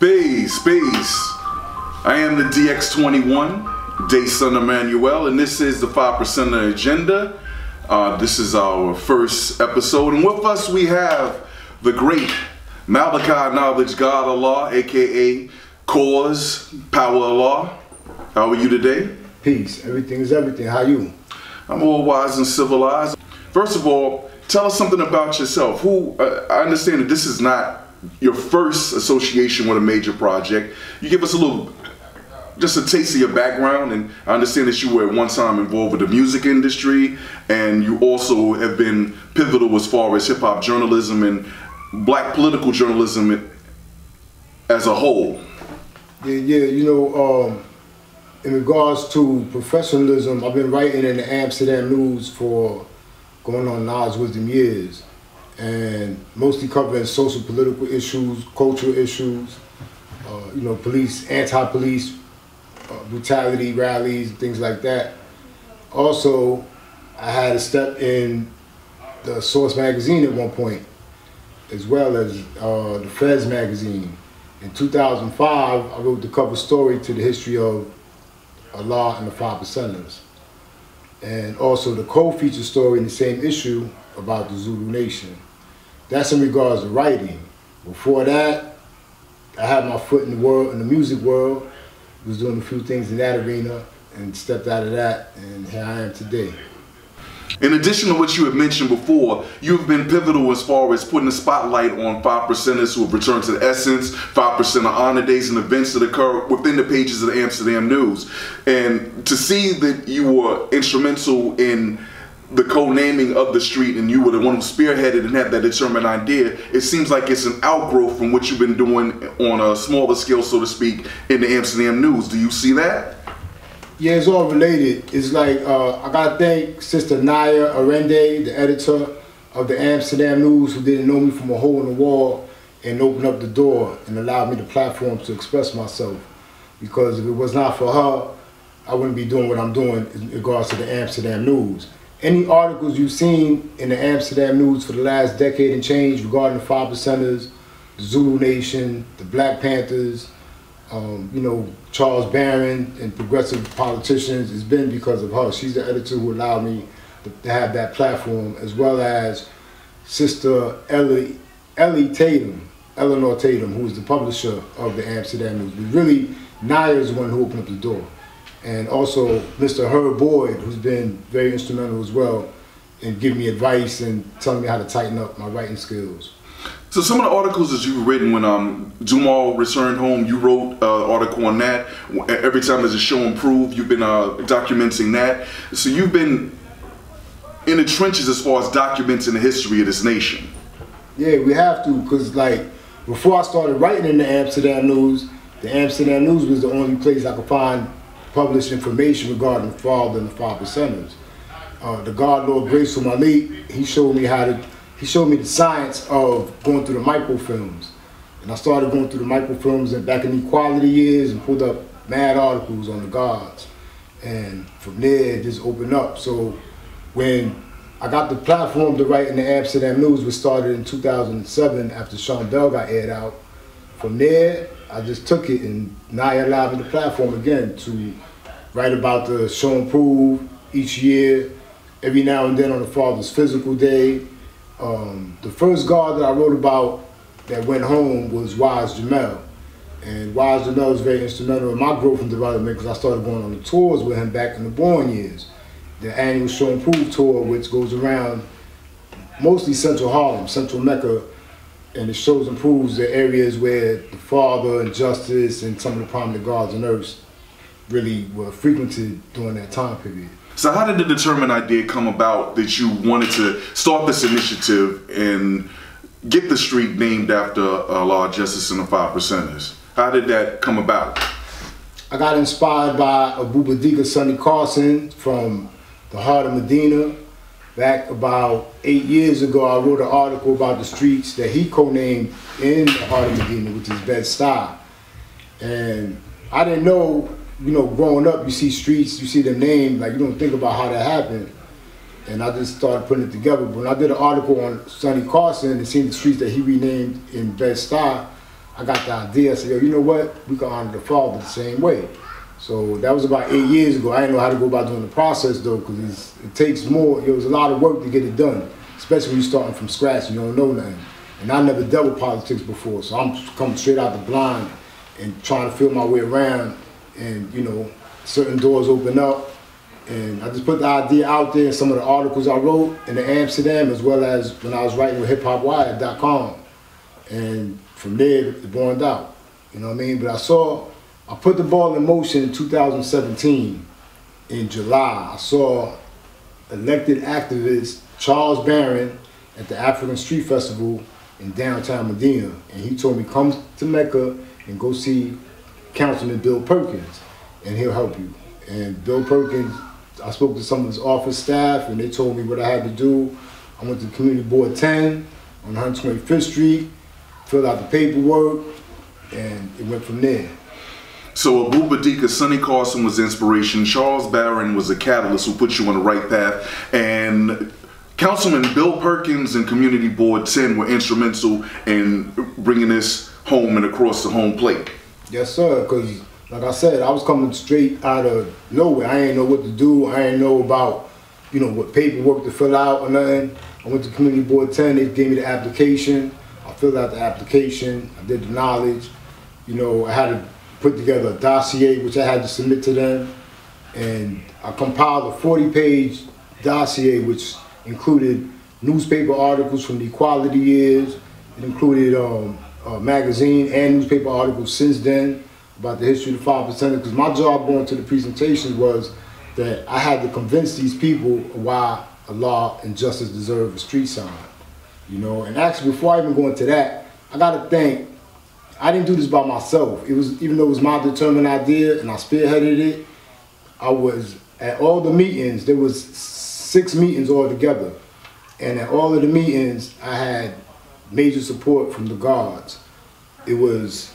Peace. I am the DX21, Dasun Immanuel, and this is the 5% Agenda. This is our first episode, and with us we have the great Malachi Knowledge God Allah, aka Cause Power Allah. How are you today? Peace. Everything is everything. How you? I'm all wise and civilized. First of all, tell us something about yourself. I understand that this is not your first association with a major project. You give us just a taste of your background, and I understand that you were at one time involved with the music industry, and you also have been pivotal as far as hip-hop journalism and black political journalism as a whole. Yeah, you know, in regards to professionalism, I've been writing in the Amsterdam News for going on Nas wisdom years, and mostly covering social political issues, cultural issues, you know, police, anti-police brutality rallies, and things like that. Also, I had a step in the Source magazine at one point, as well as the Feds magazine. In 2005, I wrote the cover story to the history of Allah and the 5%ers. And also the co-feature story in the same issue about the Zulu Nation. That's in regards to writing. Before that, I had my foot in the music world, was doing a few things in that arena, and stepped out of that, and here I am today. In addition to what you had mentioned before, you've been pivotal as far as putting a spotlight on 5%ers who have returned to the essence, 5% honor days and events that occur within the pages of the Amsterdam News. And to see that you were instrumental in the co-naming of the street, and you were the one who spearheaded and had that determined idea, it seems like it's an outgrowth from what you've been doing on a smaller scale, so to speak, in the Amsterdam News. Do you see that? Yeah, it's all related. It's like, I gotta thank Sister Naya Arende, the editor of the Amsterdam News, who didn't know me from a hole in the wall and opened up the door and allowed me the platform to express myself. Because if it was not for her, I wouldn't be doing what I'm doing in regards to the Amsterdam News. Any articles you've seen in the Amsterdam News for the last decade and change regarding the 5%ers, the Zulu Nation, the Black Panthers, you know, Charles Barron and progressive politicians, has been because of her. She's the editor who allowed me to have that platform, as well as Sister Eleanor Tatum, who is the publisher of the Amsterdam News. But really, Naya is the one who opened up the door. And also Mr. Herb Boyd, who's been very instrumental as well in giving me advice and telling me how to tighten up my writing skills. So some of the articles that you've written when Dumal returned home, you wrote an article on that. Every time there's a show improved, you've been documenting that. So you've been in the trenches as far as documenting the history of this nation. Yeah, we have to, because like before I started writing in the Amsterdam News was the only place I could find published information regarding the father and the 5%ers. The God Lord Graceful Malik, he showed me the science of going through the microfilms. And I started going through the microfilms and back in the equality years and pulled up mad articles on the gods. And from there, it just opened up. So when I got the platform to write in the Amsterdam News, which started in 2007 after Sean Bell got aired out, from there, I just took it, and Naya allowed me the platform again to write about the show and prove each year, every now and then on the Father's Physical Day. The first guard that I wrote about that went home was Wise Jamel. And Wise Jamel was very instrumental in my growth and development because I started going on the tours with him back in the born years. The annual Show and Prove tour, which goes around mostly Central Harlem, Central Mecca, and it shows and proves the areas where the Father and Justice and some of the prominent gods on earth really were frequented during that time period. So how did the determined idea come about that you wanted to start this initiative and get the street named after Allah, Justice, and the 5%ers? How did that come about? I got inspired by Abu Badika Sonny Carson from the heart of Medina. Back about 8 years ago, I wrote an article about the streets that he co-named in the heart of Medina, which is Bed-Stuy. And I didn't know, you know, growing up, you see streets, you see the name, like you don't think about how that happened. And I just started putting it together. But when I did an article on Sonny Carson and seen the streets that he renamed in Bed-Stuy, I got the idea. I said, yo, you know what? We can honor the Father the same way. So that was about 8 years ago. I didn't know how to go about doing the process though, because it takes more. It was a lot of work to get it done, especially when you're starting from scratch and you don't know nothing. And I never dealt with politics before, so I'm coming straight out the blind and trying to feel my way around. And you know, certain doors open up. And I just put the idea out there in some of the articles I wrote in the Amsterdam, as well as when I was writing with hiphopwired.com. And from there, it burned out. You know what I mean? But I put the ball in motion in 2017 in July. I saw elected activist Charles Barron at the African Street Festival in downtown Medina. And he told me, come to Mecca and go see Councilman Bill Perkins, and he'll help you. And Bill Perkins, I spoke to some of his office staff, and they told me what I had to do. I went to Community Board 10 on 125th Street, filled out the paperwork, and it went from there. So Abu Badika, Sonny Carson was inspiration, Charles Barron was a catalyst who put you on the right path, and Councilman Bill Perkins and Community Board 10 were instrumental in bringing this home and across the home plate. Yes, sir, because like I said, I was coming straight out of nowhere. I ain't know what to do. I ain't know about, you know, what paperwork to fill out or nothing. I went to Community Board 10, they gave me the application. I filled out the application, I did the knowledge. You know, I had to put together a dossier, which I had to submit to them. And I compiled a 40-page dossier, which included newspaper articles from the equality years. It included a magazine and newspaper articles since then about the history of the 5%, because my job going to the presentation was that I had to convince these people why Allah and justice deserve a street sign. You know, and actually before I even go into that, I gotta think, I didn't do this by myself. It was, even though it was my determined idea and I spearheaded it, I was at all the meetings. There was 6 meetings altogether. And at all of the meetings, I had major support from the guards. It was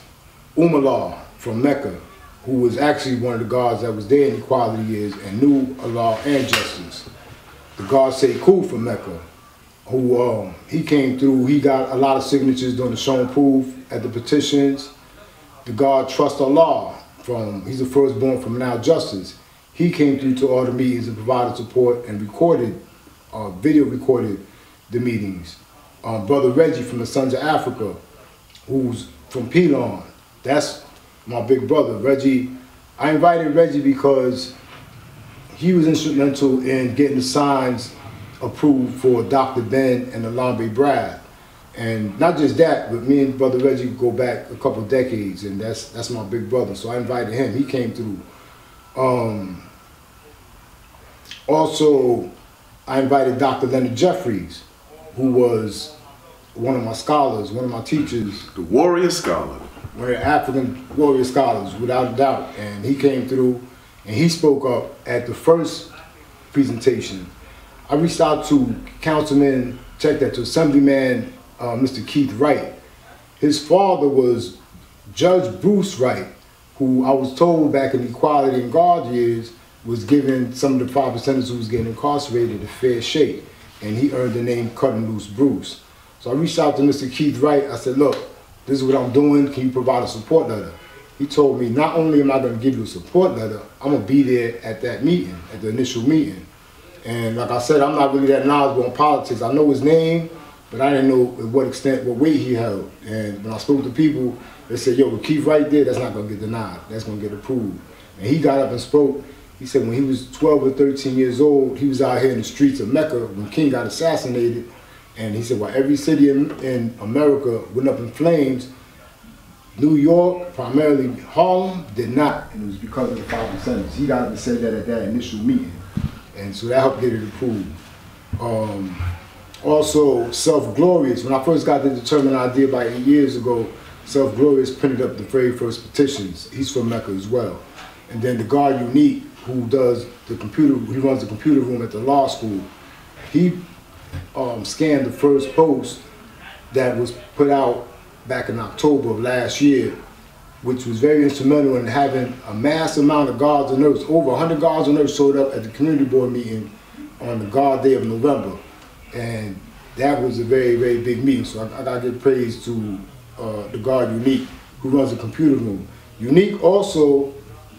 Umar from Mecca, who was actually one of the guards that was there in equality years and knew Allah and justice. The guard Sekou from Mecca, who he came through, he got a lot of signatures during the show and proof at the petitions. The guard Trust Allah, he's the firstborn from Now Justice. He came through to all the meetings and provided support and recorded, video recorded the meetings. Brother Reggie from the Sons of Africa, who's from Pelon, that's my big brother. Reggie, I invited Reggie because he was instrumental in getting the signs approved for Dr. Ben and Alambe Brad. And not just that, but me and Brother Reggie go back a couple decades, and that's my big brother. So I invited him, he came through. Also, I invited Dr. Leonard Jeffries, who was one of my scholars, one of my teachers. The warrior scholar. One of the African warrior scholars, without a doubt. And he came through and he spoke up at the first presentation. I reached out to Councilman, check that, to Assemblyman Mr. Keith Wright. His father was Judge Bruce Wright, who I was told back in Equality and Guard years was giving some of the 5%ers who was getting incarcerated a fair shake. And he earned the name Cutting Loose Bruce. So I reached out to Mr. Keith Wright. I said, look, this is what I'm doing. Can you provide a support letter? He told me, not only am I going to give you a support letter, I'm going to be there at that meeting, at the initial meeting. And like I said, I'm not really that knowledgeable in politics. I know his name, but I didn't know to what extent, what weight he held. And when I spoke to people, they said, yo, with Keith right there, that's not going to get denied. That's going to get approved. And he got up and spoke. He said when he was 12 or 13 years old, he was out here in the streets of Mecca when King got assassinated. And he said, well, every city in America went up in flames. New York, primarily Harlem, did not. And it was because of the 5%ers. He got up and said that at that initial meeting. And so that helped get it approved. Also, Self-Glorious. When I first got the determined idea about 8 years ago, Self-Glorious printed up the very first petitions. He's from Mecca as well. And then the guard Unique, who does the computer, he runs the computer room at the law school. He scanned the first post that was put out back in October of last year, which was very instrumental in having a mass amount of guards and nurses. Over 100 guards and nurses showed up at the community board meeting on the guard day of November. And that was a very, very big meeting. So I gotta give praise to the guard Unique, who runs a computer room. Unique also,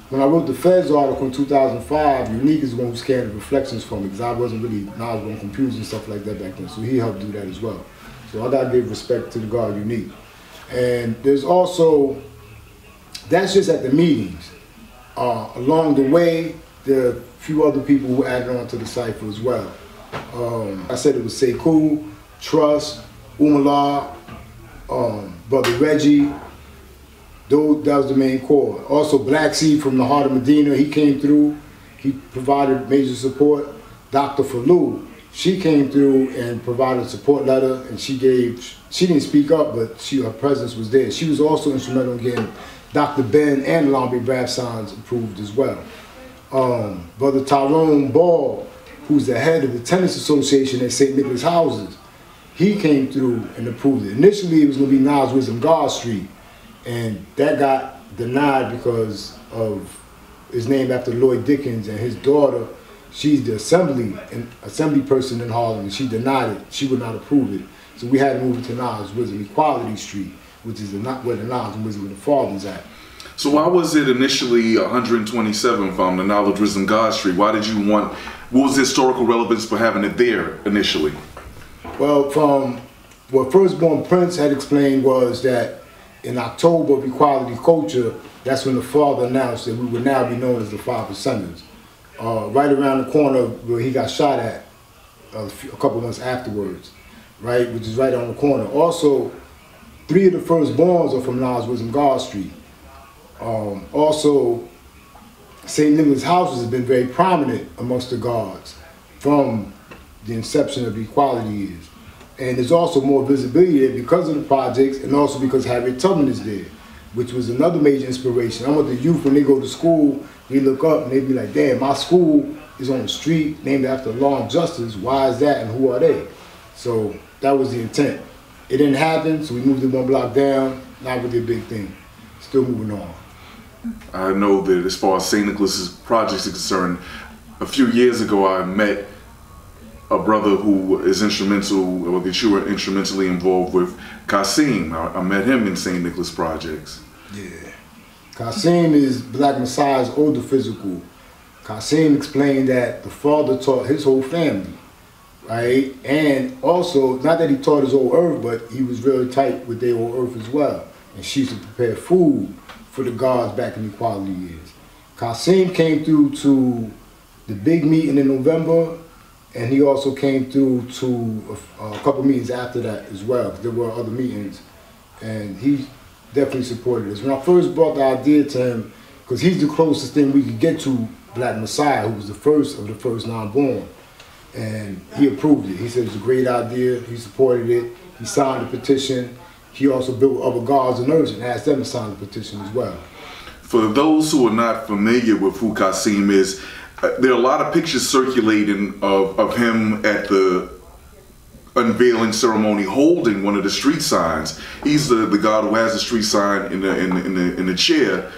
when I wrote the Feds article in 2005, Unique is the one who scanned the reflections for me, because I wasn't really knowledgeable on computers and stuff like that back then, so he helped do that as well. So I gotta give respect to the guard Unique. And there's also, that's just at the meetings. Along the way, there are a few other people who added on to the cipher as well. I said it was Sekou, Trust, Umala, Brother Reggie. That was the main core. Also, Black Seed from the heart of Medina, he came through. He provided major support. Dr. Falou, she came through and provided a support letter, and she didn't speak up, but her presence was there. She was also instrumental in getting Dr. Ben and Long Beach Rap Signs approved as well. Brother Tyrone Ball, who's the head of the Tenants Association at St. Nicholas Houses, he came through and approved it. Initially, it was going to be Nas Wisdom God Street, and that got denied because it's named after Lloyd Dickens, and his daughter, she's the assembly person in Harlem, and she denied it. She would not approve it. So we had to move it to Nas Wisdom Equality Street, which is where the Nas and Wisdom of the Father's at. So why was it initially 127 from the Knowledge Wisdom God Street? Why did you want, what was the historical relevance for having it there initially? Well, from what Firstborn Prince had explained was that in October of Equality Culture, that's when the father announced that we would now be known as the 5 Percenters. Right around the corner where he got shot at a couple months afterwards, right, which is right on the corner. Also, 3 of the firstborns are from Nas Wisdom God Street. Also, St. Nicholas Houses has been very prominent amongst the guards from the inception of equality years. And there's also more visibility there because of the projects, and also because Harriet Tubman is there, which was another major inspiration. I want the youth, when they go to school, they look up and they be like, damn, my school is on the street named after law and justice. Why is that and who are they? So that was the intent. It didn't happen, so we moved it 1 block down. Not really a big thing. Still moving on. I know that as far as St. Nicholas's projects are concerned, a few years ago I met a brother who is instrumental, or that you were instrumentally involved with, Kasim. I met him in St. Nicholas projects. Yeah. Kasim is Black Messiah's older physical. Kasim explained that the father taught his whole family, right? And also, not that he taught his old earth, but he was really tight with their old earth as well. And she used to prepare food for the guards back in equality years. Kasim came through to the big meeting in November, and he also came through to a couple meetings after that as well, because there were other meetings, and he definitely supported us. When I first brought the idea to him, because he's the closest thing we could get to Black Messiah, who was the first of the first non-born, and he approved it. He said it was a great idea, he supported it, he signed the petition. He also built other guards and nurses and asked them to sign the petition as well. For those who are not familiar with who Kasim is, there are a lot of pictures circulating of him at the unveiling ceremony holding one of the street signs. He's the guy who has the street sign in the chair,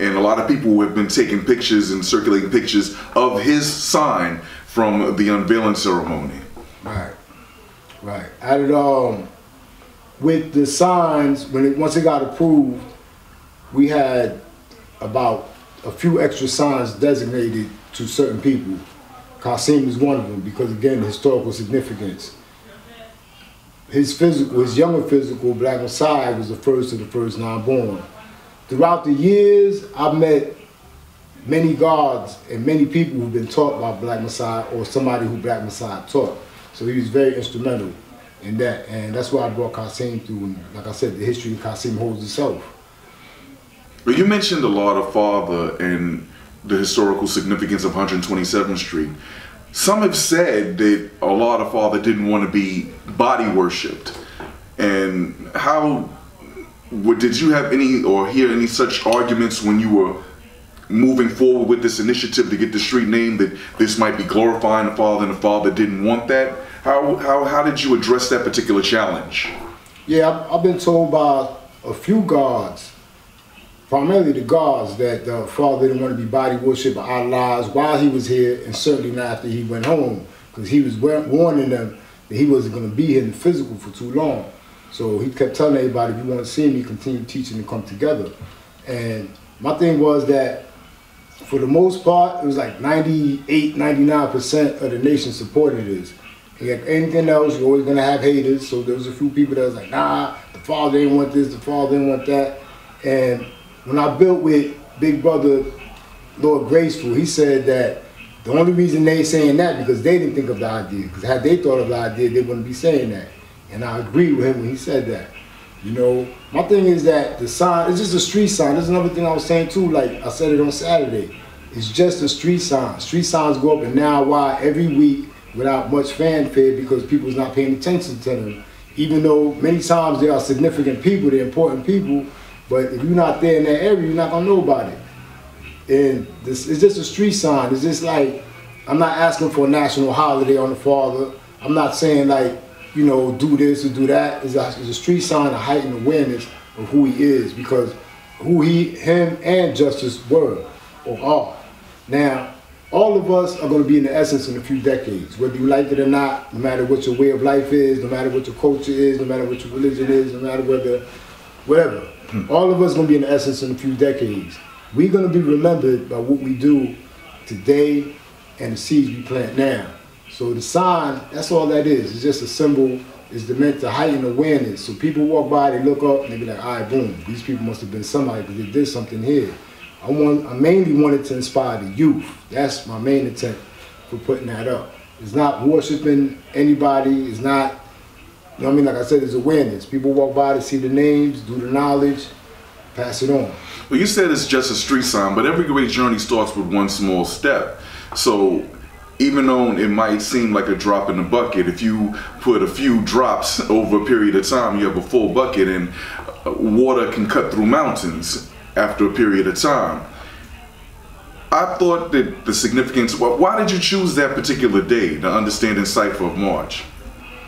and a lot of people have been taking pictures and circulating pictures of his sign from the unveiling ceremony. Right, right. I did, with the signs, once it got approved, we had about a few extra signs designated to certain people. Kasim is one of them because, again, the historical significance. His younger physical, Black Messiah, was the first of the first non-born. Throughout the years, I've met many guards and many people who've been taught by Black Messiah or somebody who Black Messiah taught. So he was very instrumental in that, and that's why I brought Kasim through. And like I said, the history of Kasim holds itself. Well, you mentioned a lot of Father and the historical significance of 127th Street. Some have said that a lot of Father didn't want to be body worshipped. And how did you have any or hear any such arguments when you were moving forward with this initiative to get the street name, that this might be glorifying the Father and the Father didn't want that? How did you address that particular challenge? Yeah, I've been told by a few guards, primarily the guards, that the Father didn't want to be body worshipped or idolized while he was here, and certainly not after he went home, because he was warning them that he wasn't going to be here in the physical for too long. So he kept telling everybody, if you want to see me, continue teaching and come together. And my thing was that, for the most part, it was like 98, 99% of the nation supported this. And like anything else, you're always going to have haters. So there was a few people that was like, nah, the father didn't want this, the father didn't want that. And when I built with Big Brother Lord Graceful, he said that the only reason they saying that because they didn't think of the idea. Because had they thought of the idea, they wouldn't be saying that. And I agreed with him when he said that. You know, my thing is that the sign, it's just a street sign. There's another thing I was saying too, like I said it on Saturday. It's just a street sign. Street signs go up in now why every week without much fanfare because people's not paying attention to them. Even though many times they are significant people, they're important people, but if you're not there in that area, you're not gonna know about it. And this it's just a street sign. It's just like, I'm not asking for a national holiday on the father. I'm not saying like, you know, do this or do that. It's a street sign to heighten awareness of who he is, because who him and Justice were or are. Now, all of us are going to be in the essence in a few decades, whether you like it or not, no matter what your way of life is, no matter what your culture is, no matter what your religion is, no matter whatever. All of us are going to be in the essence in a few decades. We're going to be remembered by what we do today and the seeds we plant now. So the sign, that's all that is. It's just a symbol. It's meant to heighten awareness. So people walk by, they look up, and they be like, all right, boom, these people must have been somebody because they did something here. I mainly wanted to inspire the youth. That's my main intent for putting that up. It's not worshiping anybody. It's not, you know what I mean? Like I said, it's awareness. People walk by to see the names, do the knowledge, pass it on. Well, you said it's just a street sign, but every great journey starts with one small step. So even though it might seem like a drop in the bucket, if you put a few drops over a period of time, you have a full bucket, and water can cut through mountains after a period of time. I thought that the significance, why did you choose that particular day, the Understanding Cipher of March?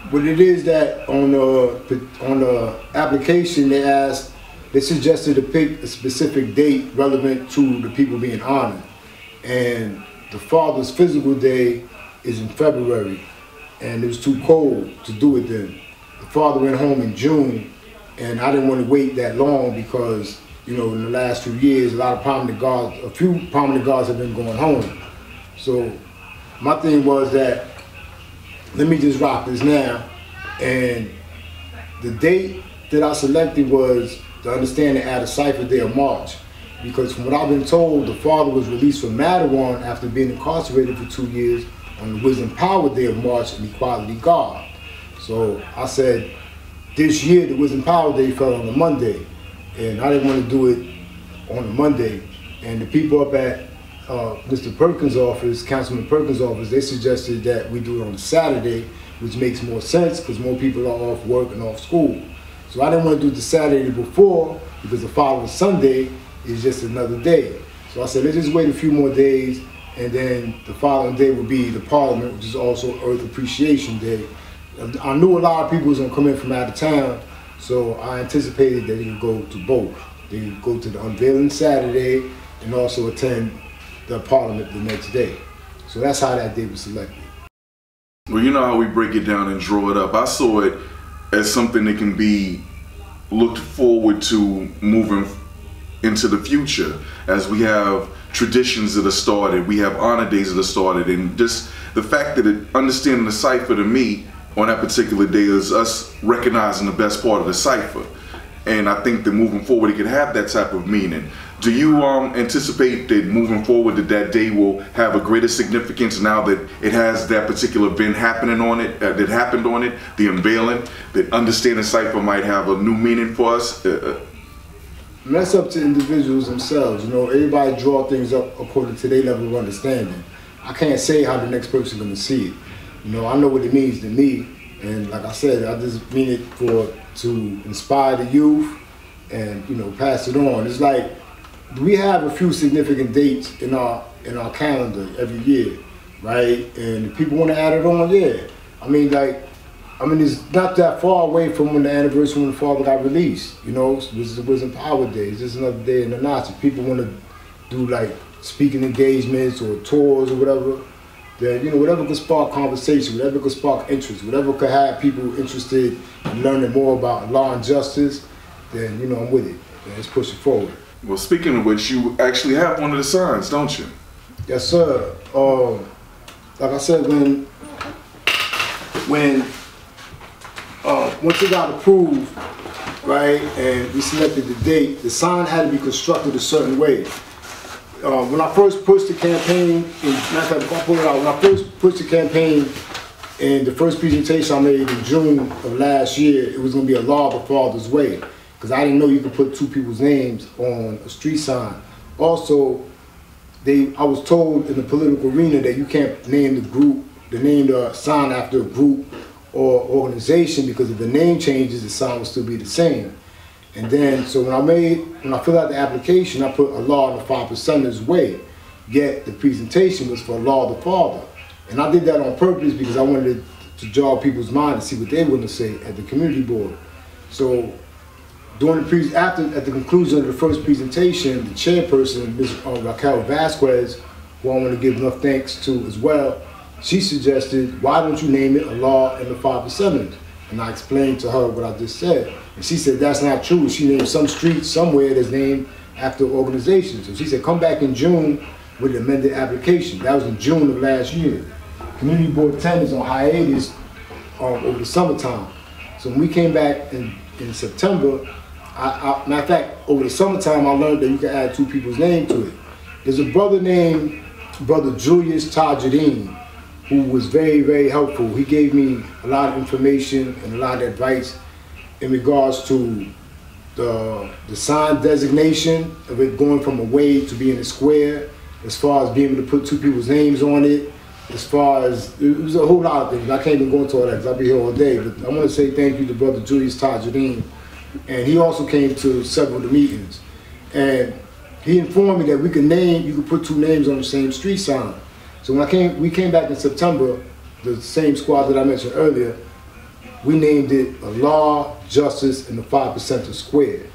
What it is that on the application they suggested to pick a specific date relevant to the people being honored. And the father's physical day is in February, and it was too cold to do it then. The father went home in June, and I didn't want to wait that long because, you know, in the last few years, a few prominent guards have been going home. So my thing was that, let me just rock this now. And the date that I selected was the Understanding at a Cipher Day of March. Because from what I've been told, the father was released from Matterhorn after being incarcerated for 2 years on the Wisdom Power Day of March in Equality Guard. So I said, this year the Wisdom Power Day fell on a Monday, and I didn't want to do it on a Monday. And the people up at Mr. Perkins' office, Councilman Perkins' office, they suggested that we do it on a Saturday, which makes more sense because more people are off work and off school. So I didn't want to do it the Saturday before because the following Sunday is just another day. So I said, let's just wait a few more days, and then the following day would be the Parliament, which is also Earth Appreciation Day. I knew a lot of people was gonna come in from out of town, so I anticipated that they would go to both. They would go to the unveiling Saturday and also attend the Parliament the next day. So that's how that day was selected. Well, you know how we break it down and draw it up. I saw it as something that can be looked forward to moving into the future, as we have traditions that are started, we have honor days that are started, and just the fact that understanding the cipher to me on that particular day is us recognizing the best part of the cipher. And I think that moving forward it can have that type of meaning. Do you anticipate that moving forward that day will have a greater significance now that it has that particular event happening on it, that happened on it, the unveiling, that understanding cipher might have a new meaning for us? And that's up to individuals themselves. You know, everybody draw things up according to their level of understanding. I can't say how the next person's gonna see it. You know, I know what it means to me, and like I said, I just mean it to inspire the youth and, you know, pass it on. It's like we have a few significant dates in our calendar every year, right? And if people want to add it on, yeah. I mean, it's not that far away from when the anniversary when the father got released. You know, this is the Wisdom Power Day. It's just another day in the Nazi. People want to do like speaking engagements or tours or whatever. that, you know, whatever could spark conversation, whatever could spark interest, whatever could have people interested in learning more about law and justice, then, you know, I'm with it. Let's push it forward. Well, speaking of which, you actually have one of the signs, don't you? Yes, sir. Like I said, once it got approved, right, and we selected the date, the sign had to be constructed a certain way. When I first pushed the campaign, when I first pushed the campaign, and the first presentation I made in June of last year, it was going to be a law of the Father's way, because I didn't know you could put two people's names on a street sign. Also, I was told in the political arena that you can't name the sign after a group or organization, because if the name changes, the sign will still be the same. And then, so when I filled out the application, I put a law of the 5%ers way, yet the presentation was for a law of the Father. And I did that on purpose because I wanted to jog people's mind to see what they were going to say at the community board. So during at the conclusion of the first presentation, the chairperson, Ms. Raquel Vasquez, who I want to give enough thanks to as well, she suggested, why don't you name it a law and the 5%ers? And I explained to her what I just said. And she said, that's not true. She named some street somewhere that's named after organizations. So she said, come back in June with an amended application. That was in June of last year. Community Board 10 is on hiatus over the summertime. So when we came back in September, matter of fact, over the summertime, I learned that you can add two people's names to it. There's a brother named Brother Julius Tajadeen, who was very, very helpful. He gave me a lot of information and a lot of advice in regards to the sign designation of it going from a way to being a square, as far as being able to put two people's names on it, as far as, it was a whole lot of things. I can't even go into all that because I'll be here all day, but I want to say thank you to Brother Julius Tajadeen. And he also came to several of the meetings. And he informed me that you could put two names on the same street sign. So when we came back in September, the same squad that I mentioned earlier, we named it a Law, Justice, and the 5%er Square.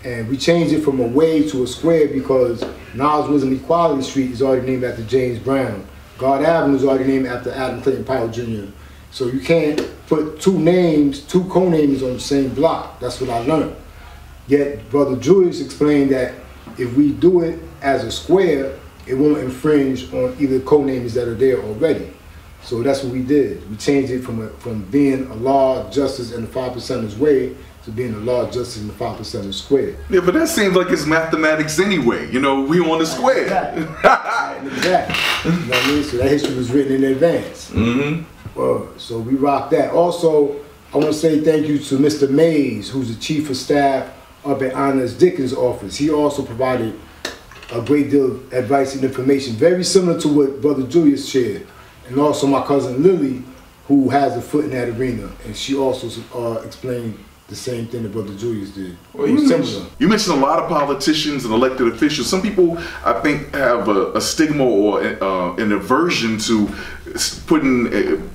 And we changed it from a way to a square because Niles Wisdom Equality Street is already named after James Brown. God Avenue is already named after Adam Clayton Powell Jr. So you can't put two co-names on the same block. That's what I learned. Yet Brother Julius explained that if we do it as a square, it won't infringe on either co-names that are there already. So that's what we did. We changed it from being a law, justice, and the 5%ers way to being a law, justice, and the 5%ers square. Yeah, but that seems like it's mathematics anyway. You know, we on the square. Exactly. Exactly. You know what I mean? So that history was written in advance. So we rocked that. Also, I want to say thank you to Mr. Mays, who's the chief of staff up at Honest Dickens' office. He also provided a great deal of advice and information, very similar to what Brother Julius shared. And also my cousin Lily, who has a foot in that arena, and she also explained the same thing that Brother Julius did. Well, you mentioned a lot of politicians and elected officials. Some people, I think, have a stigma or an aversion to putting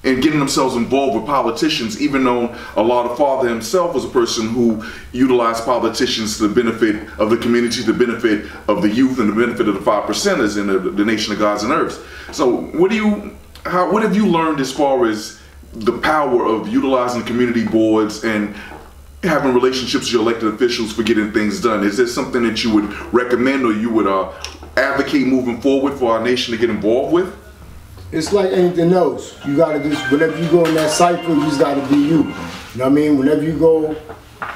and getting themselves involved with politicians, even though Allah the Father himself was a person who utilized politicians to the benefit of the community, the benefit of the youth, and the benefit of the 5%ers in the nation of gods and earths. So what have you learned as far as the power of utilizing community boards and having relationships with your elected officials for getting things done? Is there something that you would recommend or you would advocate moving forward for our nation to get involved with? It's like anything else. You gotta just, whenever you go in that cycle, you just gotta be you. You know what I mean? Whenever you go,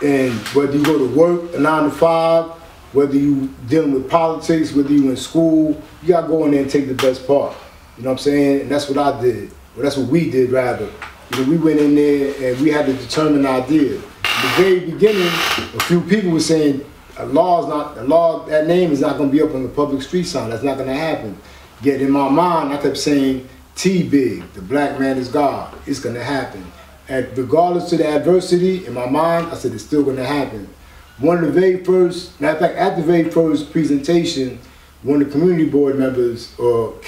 and whether you go to work, a 9 to 5, whether you dealing with politics, whether you in school, you gotta go in there and take the best part. You know what I'm saying? And that's what I did. Well, that's what we did, rather. You know, we went in there and we had to determine an idea. At the very beginning, a few people were saying, that name is not gonna be up on the public street sign. That's not gonna happen. Yet in my mind, I kept saying, T-Big, the black man is God. It's going to happen. And regardless of the adversity, in my mind, I said it's still going to happen. One of the very first, matter of fact, at the very first presentation, one of the community board members, one of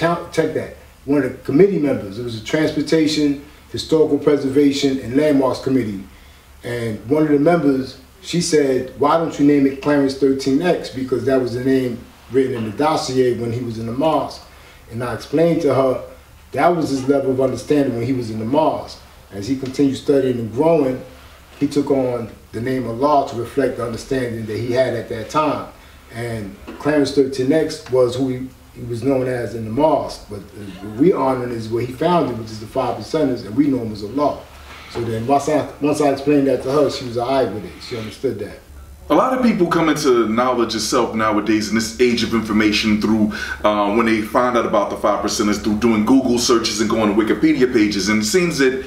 the committee members, it was a Transportation, Historical Preservation, and Landmarks Committee. And one of the members, she said, why don't you name it Clarence 13X? Because that was the name written in the dossier when he was in the mosque. And I explained to her that was his level of understanding when he was in the mosque. As he continued studying and growing, he took on the name Allah to reflect the understanding that he had at that time. And Clarence 13X was who he was known as in the mosque. But what we honor is what he founded, which is the 5 percenters, and we know him as Allah. So then once I explained that to her, she was all right with it. She understood that. A lot of people come into knowledge of self nowadays in this age of information through when they find out about the 5 percenters through doing Google searches and going to Wikipedia pages. And it seems that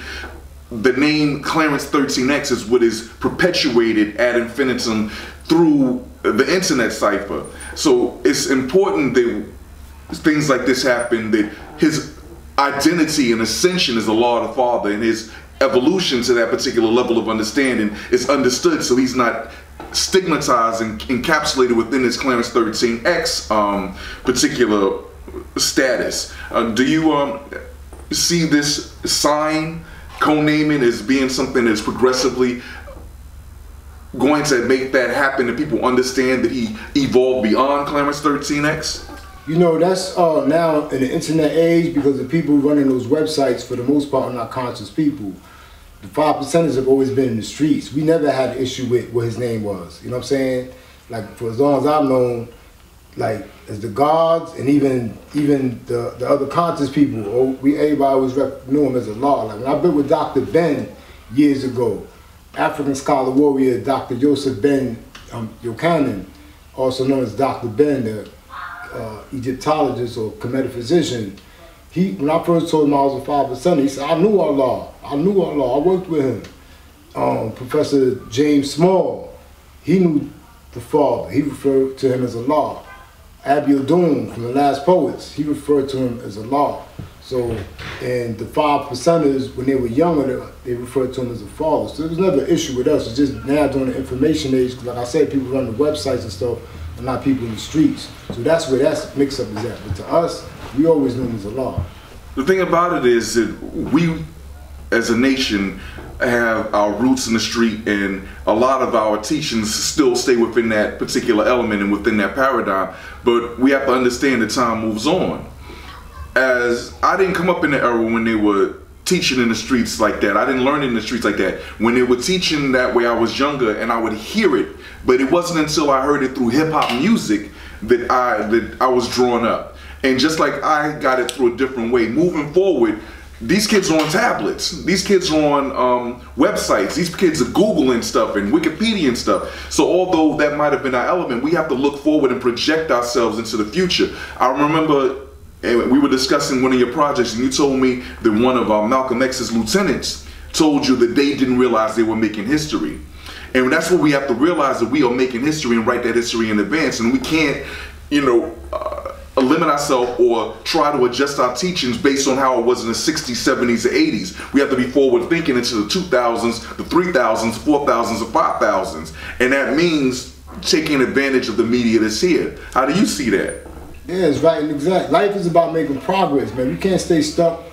the name Clarence 13X is what is perpetuated ad infinitum through the internet cipher. So it's important that things like this happen, that his identity and ascension as the Lord the Father and his evolution to that particular level of understanding is understood, so he's not stigmatized and encapsulated within his Clarence 13X particular status. Do you see this sign, co-naming, as being something that's progressively going to make that happen and people understand that he evolved beyond Clarence 13X? You know, that's now in the internet age, because the people running those websites for the most part are not conscious people. The 5 percenters have always been in the streets. We never had an issue with what his name was. You know what I'm saying? Like, for as long as I've known, like, as the gods and even the other conscious people, everybody always knew him as Allah. Like, when I've been with Dr. Ben years ago, African scholar warrior Dr. Joseph Ben Yochanan, also known as Dr. Ben, the Egyptologist or Kemetic physician, when I first told him I was a 5 percenter, he said, I knew Allah, I worked with him. Professor James Small, he knew the Father, he referred to him as Allah. Abiel Doom from The Last Poets, he referred to him as Allah. So, and the 5 percenters, when they were younger, they referred to him as a father. So there was never an issue with us. It's just now during the information age, because like I said, people run the websites and stuff, and not people in the streets. So that's where that mix-up is at. But to us, we always knew him as Allah. The thing about it is that we, as a nation, have our roots in the street, and a lot of our teachings still stay within that particular element and within that paradigm. But we have to understand that time moves on. As I didn't come up in the era when they were teaching in the streets like that. I didn't learn in the streets like that. When they were teaching that way, I was younger and I would hear it, but it wasn't until I heard it through hip-hop music that I was drawn up. And just like I got it through a different way, moving forward, these kids are on tablets. These kids are on websites. These kids are Googling stuff and Wikipedia and stuff. So although that might have been our element, we have to look forward and project ourselves into the future. I remember we were discussing one of your projects and you told me that one of Malcolm X's lieutenants told you that they didn't realize they were making history. And that's what we have to realize, that we are making history and write that history in advance. And we can't, limit ourselves or try to adjust our teachings based on how it was in the 60s, 70s, or 80s. We have to be forward thinking into the 2000s, the 3000s, 4000s, or 5000s. And that means taking advantage of the media that's here. How do you see that? Yeah, it's right and exact. Life is about making progress, man. You can't stay stuck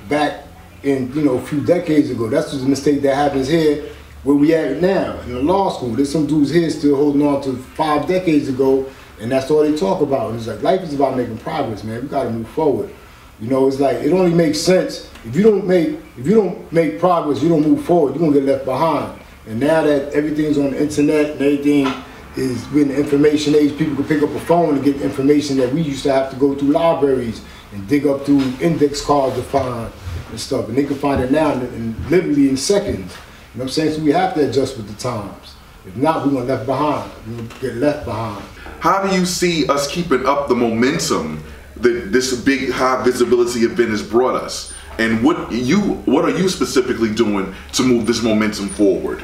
back in, a few decades ago. That's just a mistake that happens here where we at now, in the law school. There's some dudes here still holding on to 5 decades ago, and that's all they talk about. And it's like, life is about making progress, man. We gotta move forward. It's like, it only makes sense. If you don't make progress, you don't move forward, you're gonna get left behind. And now that everything's on the internet and everything is in the information age, people can pick up a phone and get information that we used to have to go through libraries and dig up through index cards to find and stuff. And they can find it now literally in seconds. You know what I'm saying? So we have to adjust with the times. If not, we're gonna left behind. We're gonna get left behind. How do you see us keeping up the momentum that this big high visibility event has brought us? And what are you specifically doing to move this momentum forward?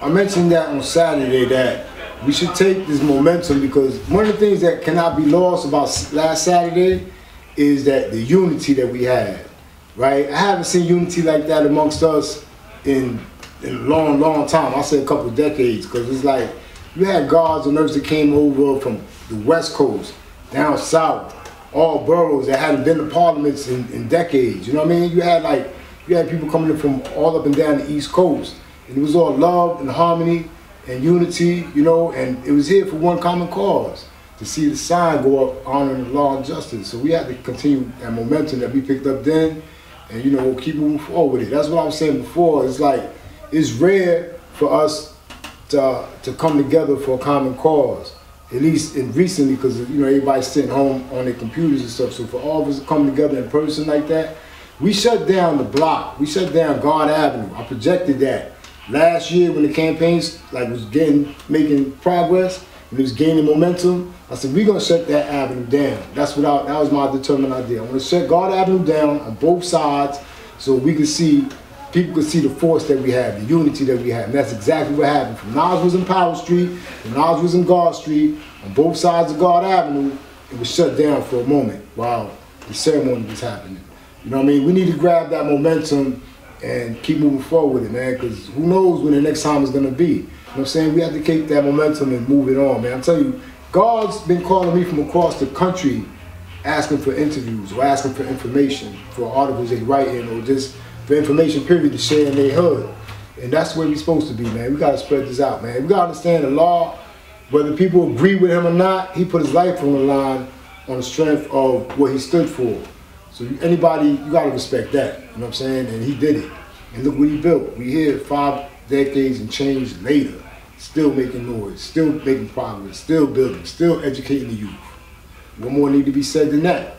I mentioned that on Saturday, that we should take this momentum, because one of the things that cannot be lost about last Saturday is that the unity that we had, right? I haven't seen unity like that amongst us in a long, long time. I say a couple of decades, because it's like you had guards and nurses that came over from the West Coast, down south, all boroughs that hadn't been to parliaments in decades. You know what I mean? You had people coming in from all up and down the East Coast, and it was all love and harmony and unity, and it was here for one common cause, to see the sign go up honoring the law and justice. So we have to continue that momentum that we picked up then, and keep moving forward with it. That's what I was saying before. It's like, it's rare for us to come together for a common cause. At least recently, because everybody's sitting home on their computers and stuff. So for all of us to come together in person like that, we shut down the block. We shut down God Avenue. I projected that last year when the campaigns was making progress and it was gaining momentum. I said, we're gonna shut that avenue down. That was my determined idea. I want to shut God Avenue down on both sides, so people could see the force that we have, the unity that we have. And that's exactly what happened. From Nas was in Powell Street, and Nas was in God Street, on both sides of God Avenue, it was shut down for a moment while the ceremony was happening. You know what I mean? We need to grab that momentum and keep moving forward with it, man, because who knows when the next time is going to be. You know what I'm saying? We have to keep that momentum and move it on, man. I'm telling you, God's been calling me from across the country asking for interviews or asking for information for articles they write in, or just for information, period, to share in their hood. And that's where we're supposed to be, man. We got to spread this out, man. We got to understand the law, whether people agree with him or not, he put his life on the line on the strength of what he stood for. So anybody, you got to respect that, you know what I'm saying? And he did it. And look what he built. We here 5 decades and change later, still making noise, still making progress, still building, still educating the youth. What more need to be said than that?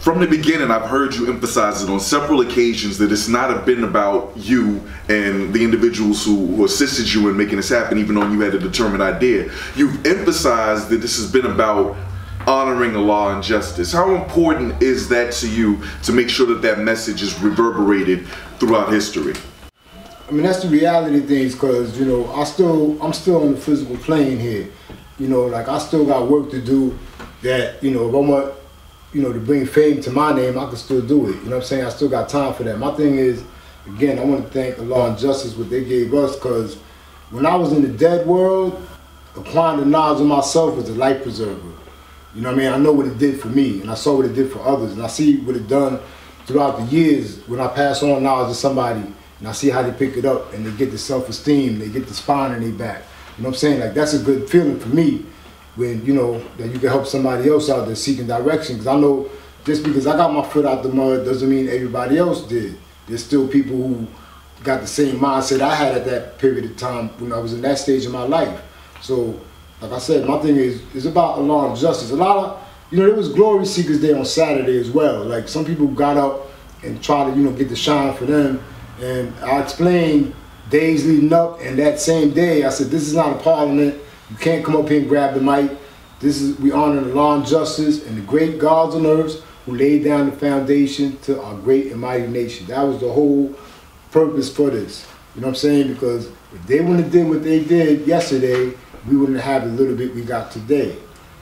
From the beginning, I've heard you emphasize it on several occasions that it's not been about you and the individuals who assisted you in making this happen, even though you had a determined idea. You've emphasized that this has been about honoring the law and justice. How important is that to you to make sure that that message is reverberated throughout history? I mean, that's the reality of things, because, I'm still on the physical plane here. I still got work to do that, if I want, to bring fame to my name, I can still do it. You know what I'm saying? I still got time for that. My thing is, again, I want to thank the law and justice, what they gave us, because when I was in the dead world, applying the knowledge of myself was a life preserver. You know what I mean? I know what it did for me, and I saw what it did for others, and I see what it done throughout the years when I pass on knowledge to somebody, and I see how they pick it up, and they get the self-esteem, they get the spine in their back. You know what I'm saying? Like, that's a good feeling for me when, that you can help somebody else out there seeking direction. Because I know just because I got my foot out the mud doesn't mean everybody else did. There's still people who got the same mindset I had at that period of time when I was in that stage of my life. So, like I said, my thing is about the law and justice. A lot of, there was Glory Seekers Day on Saturday as well. Like, some people got up and tried to, get the shine for them. And I explained days leading up, and that same day, I said, this is not a parliament. You can't come up here and grab the mic. We honor the law and justice and the great gods on earth who laid down the foundation to our great and mighty nation. That was the whole purpose for this. You know what I'm saying? Because if they wouldn't have did what they did yesterday, we wouldn't have the little bit we got today.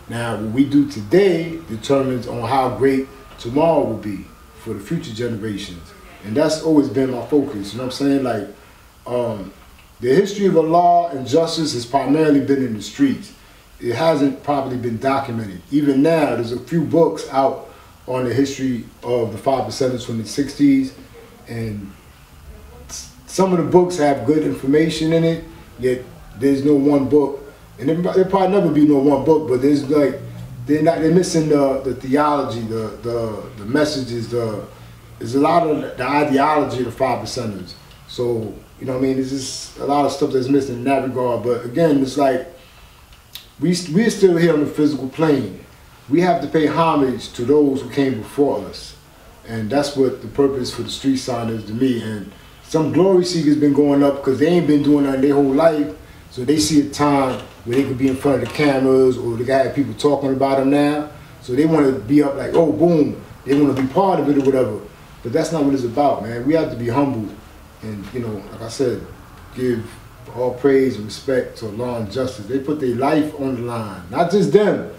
Now, what we do today determines on how great tomorrow will be for the future generations. And that's always been my focus, you know what I'm saying? Like, the history of the law and justice has primarily been in the streets. It hasn't probably been documented. Even now, there's a few books out on the history of the 5%ers from the 60s, and some of the books have good information in it, yet there's no one book. And there'll probably never be no one book, but there's like, they're missing the theology, the messages, there's a lot of the ideology of the 5%ers. So, you know what I mean? There's just a lot of stuff that's missing in that regard. But again, it's like, we're still here on the physical plane. We have to pay homage to those who came before us. And that's what the purpose for the street sign is to me. And some glory seekers been going up because they ain't been doing that their whole life. So they see a time where they could be in front of the cameras, or they got people talking about them now. So they want to be up like, oh, boom. They want to be part of it or whatever. But that's not what it's about, man. We have to be humble. And, like I said, give all praise and respect to law and justice. They put their life on the line. Not just them,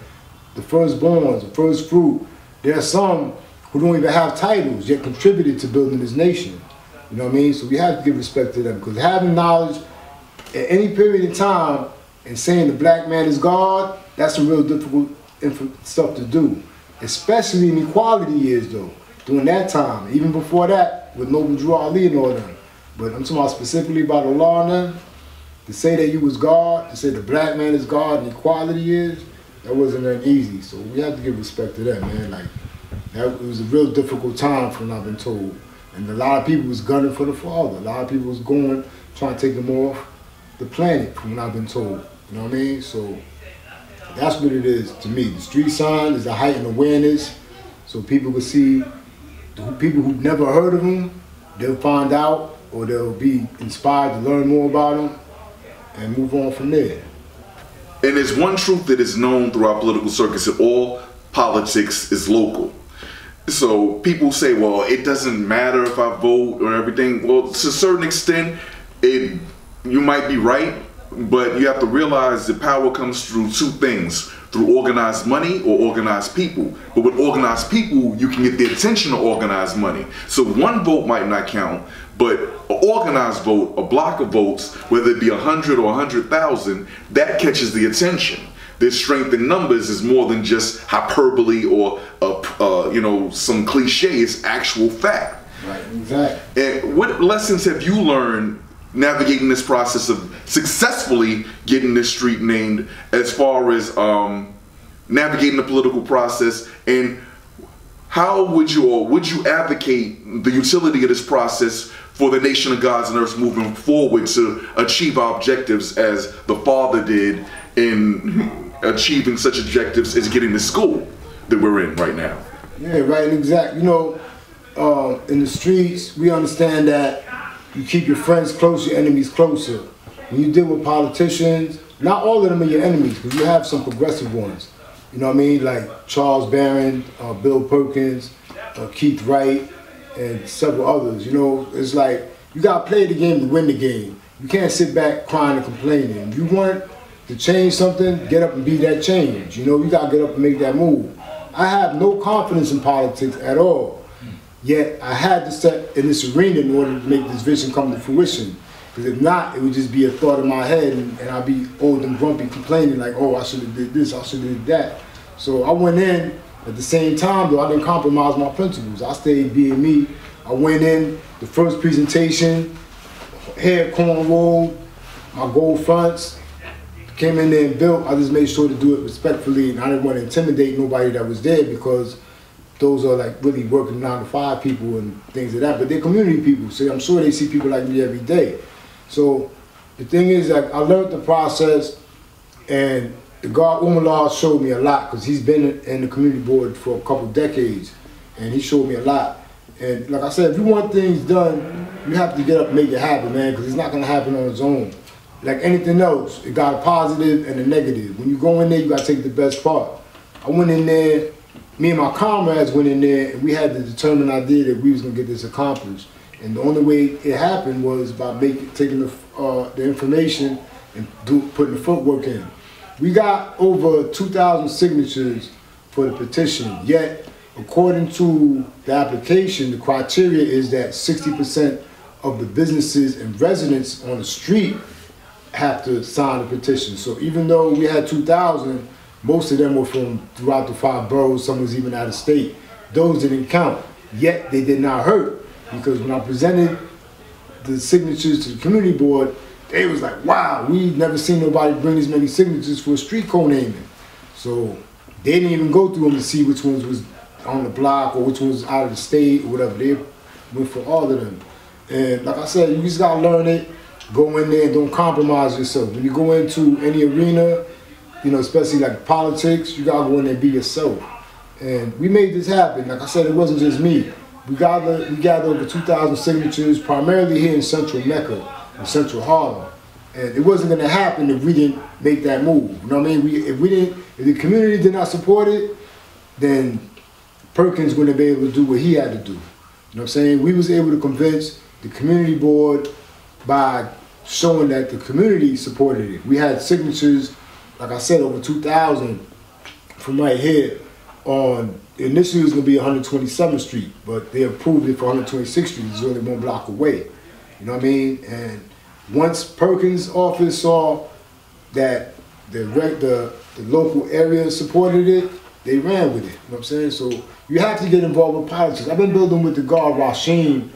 the firstborns, the first fruit. There are some who don't even have titles, yet contributed to building this nation. You know what I mean? So we have to give respect to them. Because having knowledge at any period in time and saying the black man is God, that's some real difficult stuff to do. Especially in equality years, though. During that time, even before that, with Noble Drew Ali and all them. But I'm talking about specifically about the law and them. To say that you was God, to say the black man is God and equality is, That wasn't that easy. So we have to give respect to that, man. Like, it was a real difficult time from what I've been told. And a lot of people was gunning for the father. A lot of people was going, trying to take him off the planet from what I've been told. You know what I mean? So that's what it is to me. The street sign is a heightened awareness so people can see people who've never heard of him, they'll find out or they'll be inspired to learn more about him and move on from there. And there's one truth that is known throughout political circuits that all politics is local. So people say, well, it doesn't matter if I vote or everything. Well, to a certain extent, you might be right, but you have to realize that power comes through two things, through organized money or organized people. But with organized people, you can get the attention of organized money. So one vote might not count, but an organized vote, a block of votes, whether it be 100 or 100,000, that catches the attention. Their strength in numbers is more than just hyperbole or some cliche. It's actual fact. Right, exactly. And what lessons have you learned navigating this process of successfully getting this street named, as far as navigating the political process, and how would you advocate the utility of this process for the nation of gods and earths moving forward to achieve our objectives as the Father did in achieving such objectives as getting the school that we're in right now? Yeah, right, exactly. You know, in the streets, we understand that you keep your friends close, your enemies closer. When you deal with politicians, not all of them are your enemies, because you have some progressive ones. You know what I mean? Like Charles Barron, Bill Perkins, Keith Wright, and several others. You know, it's like you gotta play the game to win the game. You can't sit back crying and complaining. If you want to change something, get up and be that change. You know, you gotta get up and make that move. I have no confidence in politics at all. Yet I had to step in this arena in order to make this vision come to fruition. Because if not, it would just be a thought in my head, and I'd be old and grumpy complaining like, oh, I should have did this, I should have did that. So I went in, at the same time though, I didn't compromise my principles. I stayed being me. I went in, the first presentation, hair cornrow, my gold fronts, came in there and built. I just made sure to do it respectfully, and I didn't want to intimidate nobody that was there, because those are like really working 9-to-5 people and things like that, but they're community people, so I'm sure they see people like me every day. So the thing is that I learned the process, and the God Umar showed me a lot, because he's been in the community board for a couple decades, and he showed me a lot. And like I said, if you want things done, you have to get up and make it happen, man, because it's not going to happen on its own. Like anything else, it got a positive and a negative. When you go in there, you got to take the best part. I went in there, me and my comrades went in there, and we had the determined idea that we was going to get this accomplished. And the only way it happened was by taking the information and putting the footwork in. We got over 2,000 signatures for the petition, yet according to the application, the criteria is that 60% of the businesses and residents on the street have to sign the petition. So even though we had 2,000, most of them were from throughout the 5 boroughs, some was even out of state. Those didn't count, yet they did not hurt, because when I presented the signatures to the community board, they was like, wow, we've never seen nobody bring as many signatures for a street co-naming. So they didn't even go through them to see which ones was on the block or which ones was out of the state or whatever. They went for all of them. And like I said, you just gotta learn it, go in there and don't compromise yourself. When you go into any arena, you know, especially like politics, you gotta go in there and be yourself. And we made this happen. Like I said, it wasn't just me. We gathered over 2,000 signatures, primarily here in central Mecca, in central Harlem. And it wasn't gonna happen if we didn't make that move. You know what I mean? If the community did not support it, then Perkins wouldn't be able to do what he had to do. You know what I'm saying? We was able to convince the community board by showing that the community supported it. We had signatures, like I said, over 2,000 from right here on, initially it was gonna be 127th Street, but they approved it for 126th Street. It's only 1 block away. You know what I mean? And once Perkins' office saw that the local area supported it, they ran with it. You know what I'm saying? So you have to get involved with politics. I've been building with the guard Rasheen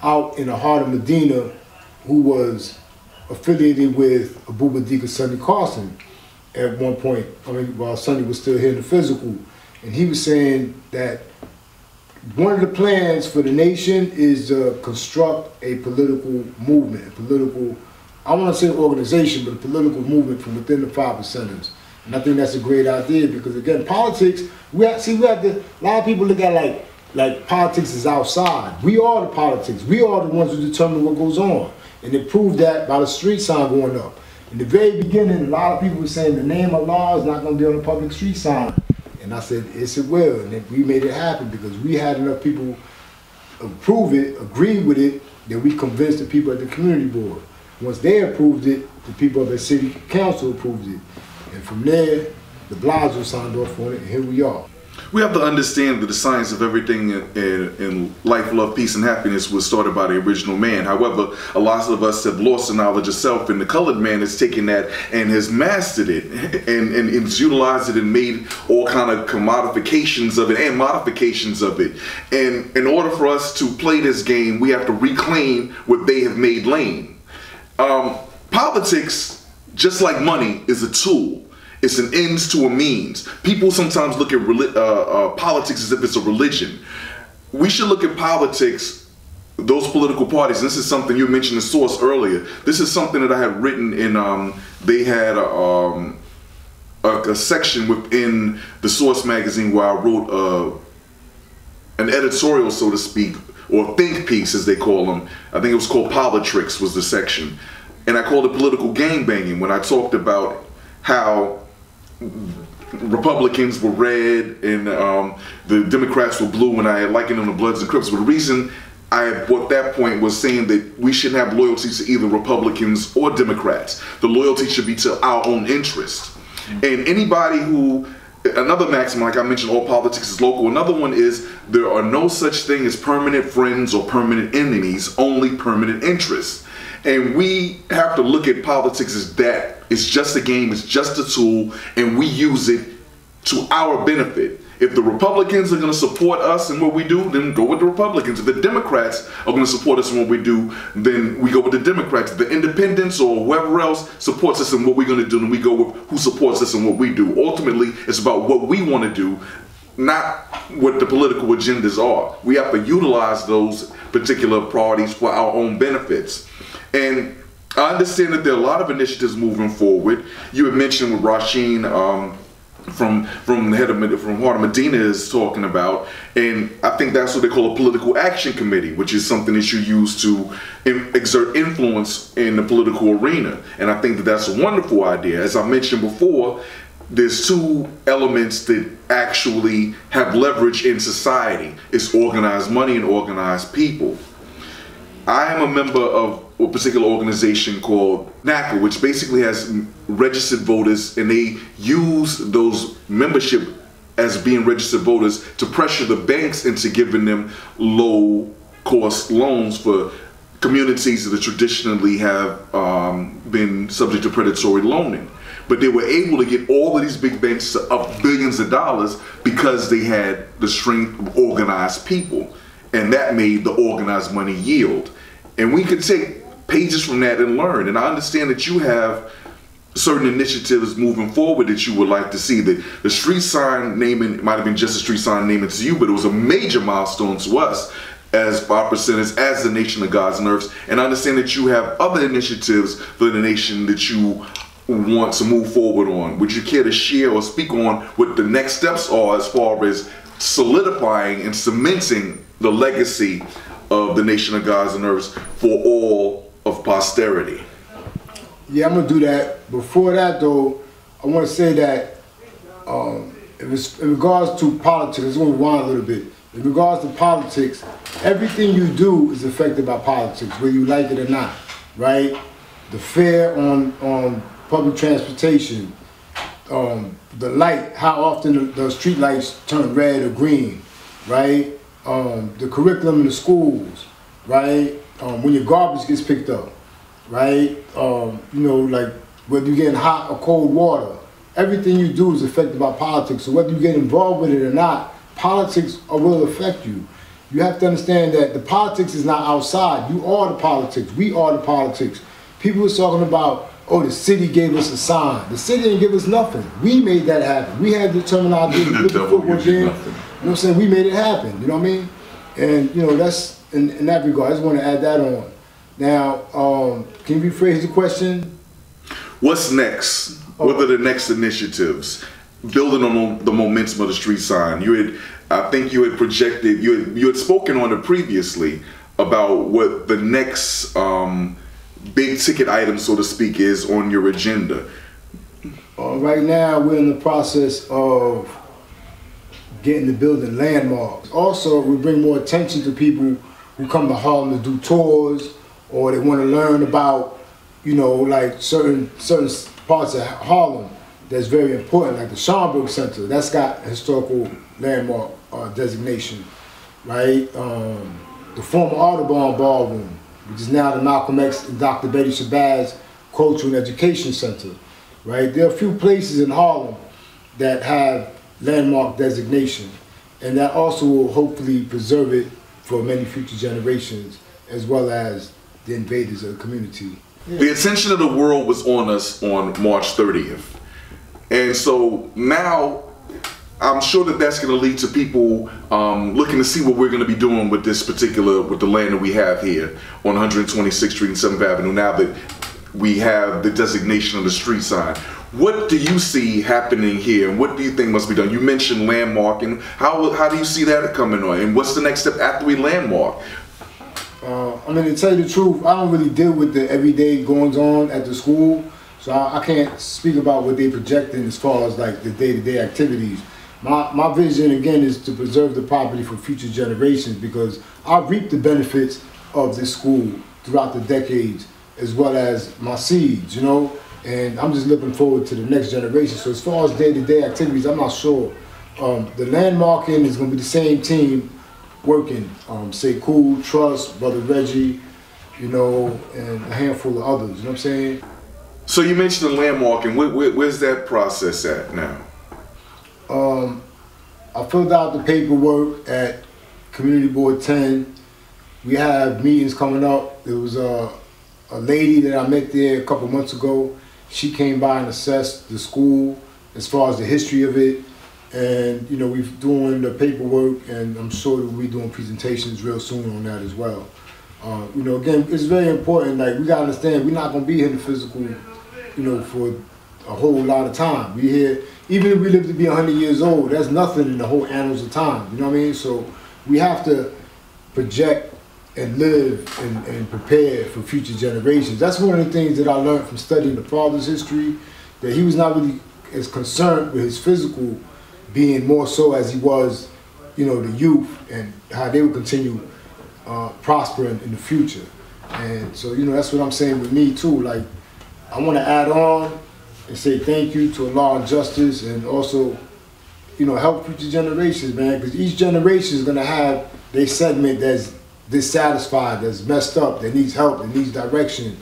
out in the heart of Medina, who was affiliated with Abubakar Sonny Carson. at one point, I mean, while Sonny was still here in the physical, and he was saying that one of the plans for the nation is to construct a political movement, a political, I want to say organization, but a political movement from within the 5%ers. And I think that's a great idea because, again, politics, a lot of people look at like politics is outside. We are the politics. We are the ones who determine what goes on. And it proved that by the street sign going up. In the very beginning, a lot of people were saying the name of Allah is not going to be on the public street sign. And I said, yes, it will. And then we made it happen because we had enough people approve it, agree with it, that we convinced the people at the community board. Once they approved it, the people of the city council approved it. And from there, the Blasio signed off on it, and here we are. We have to understand that the science of everything in life, love, peace, and happiness was started by the original man. However, a lot of us have lost the knowledge of self, and the colored man has taken that and has mastered it and has utilized it and made all kind of commodifications of it and modifications of it. And in order for us to play this game, we have to reclaim what they have made lame. Politics, just like money, is a tool. It's an ends to a means. People sometimes look at politics as if it's a religion. We should look at politics, those political parties. This is something you mentioned the source earlier. This is something that I had written in, they had a section within the Source magazine where I wrote an editorial, so to speak, or think piece as they call them. I think it was called Politricks was the section. And I called it political game banging when I talked about how Republicans were red and the Democrats were blue, and I had likened them to Bloods and Crips. But the reason I brought that point was saying that we shouldn't have loyalties to either Republicans or Democrats. The loyalty should be to our own interests. And anybody who, another maxim, like I mentioned, all politics is local. Another one is there are no such thing as permanent friends or permanent enemies, only permanent interests. And we have to look at politics as that. It's just a game, it's just a tool, and we use it to our benefit. If the Republicans are going to support us in what we do, then go with the Republicans. If the Democrats are going to support us in what we do, then we go with the Democrats. If the independents or whoever else supports us in what we're going to do, then we go with who supports us in what we do. Ultimately, it's about what we want to do, not what the political agendas are. We have to utilize those particular parties for our own benefits. And I understand that there are a lot of initiatives moving forward. You had mentioned what Rasheen from the head of from Heart of Medina is talking about, and I think that's what they call a political action committee, which is something that you use to exert influence in the political arena. And I think that that's a wonderful idea. As I mentioned before, there's two elements that actually have leverage in society. It's organized money and organized people. I am a member of a particular organization called NACA, which basically has registered voters, and they use those membership as being registered voters to pressure the banks into giving them low-cost loans for communities that traditionally have been subject to predatory loaning. But they were able to get all of these big banks to up billions of dollars because they had the strength of organized people, and that made the organized money yield. And we could take pages from that and learn. And I understand that you have certain initiatives moving forward that you would like to see. The street sign naming might have been just a street sign naming to you, but it was a major milestone to us as 5%ers, as the nation of God's and earths. And I understand that you have other initiatives for the nation that you want to move forward on. Would you care to share or speak on what the next steps are as far as solidifying and cementing the legacy of the nation of God's and earths for all of posterity? Yeah, I'm gonna do that. Before that, though, I want to say that in regards to politics, I just want to rewind a little bit. In regards to politics, everything you do is affected by politics, whether you like it or not, right? The fare on public transportation, the light, how often the street lights turn red or green, right? The curriculum in the schools, right? When your garbage gets picked up, right? You know, like whether you're getting hot or cold water, everything you do is affected by politics. So whether you get involved with it or not, politics will affect you. You have to understand that the politics is not outside. You are the politics. We are the politics. People are talking about oh, the city gave us a sign. The city didn't give us nothing. We made that happen. We had determined our business with the football game. You know what I'm saying? We made it happen. You know what I mean? And you know, that's in that regard. I just want to add that on. Now, can you rephrase the question? What's next? What are the next initiatives? Building on the momentum of the street sign. I think you had projected, you had spoken on it previously about what the next big ticket item, so to speak, is on your agenda. Right now, we're in the process of getting the building landmarks. Also, we bring more attention to people who come to Harlem to do tours, or they want to learn about, you know, like certain parts of Harlem that's very important, like the Schomburg Center. That's got historical landmark designation, right? The former Audubon Ballroom, which is now the Malcolm X and Dr. Betty Shabazz Cultural and Education Center, right? There are a few places in Harlem that have landmark designation, and that also will hopefully preserve it for many future generations, as well as the invaders of the community. Yeah. The attention of the world was on us on March 30th. And so now I'm sure that that's going to lead to people looking to see what we're going to be doing with this particular, with the land that we have here on 126th Street and 7th Avenue, now that we have the designation of the street sign. What do you see happening here, and what do you think must be done? You mentioned landmarking. How do you see that coming on, and what's the next step after we landmark? I mean, to tell you the truth, I don't really deal with the everyday goings on at the school, so I can't speak about what they're projecting as far as like the day-to-day activities. My vision, again, is to preserve the property for future generations, because I've reaped the benefits of this school throughout the decades, as well as my seeds, you know, and I'm just looking forward to the next generation. So as far as day-to-day activities, I'm not sure. The landmarking is going to be the same team working, Say Cool, Trust, Brother Reggie, you know, and a handful of others, you know what I'm saying? So you mentioned the landmarking. Where's that process at now? I filled out the paperwork at Community Board 10. We have meetings coming up. There was a lady that I met there a couple months ago. She came by and assessed the school as far as the history of it. And, you know, we're doing the paperwork, and I'm sure that we'll be doing presentations real soon on that as well. You know, again, it's very important. Like, we got to understand, we're not going to be here in the physical, you know, for a whole lot of time. We here, even if we live to be 100 years old, that's nothing in the whole annals of time. You know what I mean? So we have to project and live and prepare for future generations. That's one of the things that I learned from studying the father's history, that he was not really as concerned with his physical being more so as he was, you know, the youth and how they would continue prospering in the future. And so, you know, that's what I'm saying with me too. Like, I want to add on and say thank you to Allah and justice, and also, you know, help future generations, man, because each generation is going to have their segment that's dissatisfied, that's messed up, that needs help, that needs direction.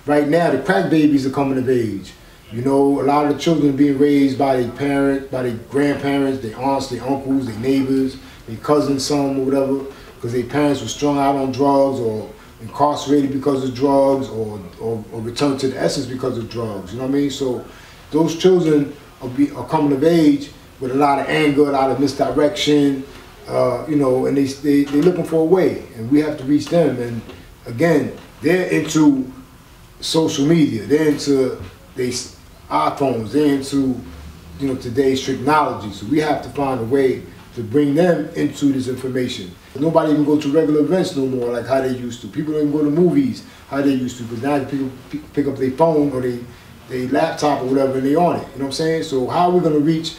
Right now, the crack babies are coming of age. You know, a lot of the children are being raised by their parents, by their grandparents, their aunts, their uncles, their neighbors, their cousins, some or whatever, because their parents were strung out on drugs or incarcerated because of drugs, or returned to the essence because of drugs. You know what I mean? So those children are coming of age with a lot of anger, a lot of misdirection, you know, and they're looking for a way, and we have to reach them. And again, they're into social media, they're into their iPhones, they're into, you know, today's technology. So we have to find a way to bring them into this information. Nobody even go to regular events no more like how they used to. People don't even go to movies how they used to, because now people pick up their phone or their laptop or whatever, and they on it. You know what I'm saying? So how are we going to reach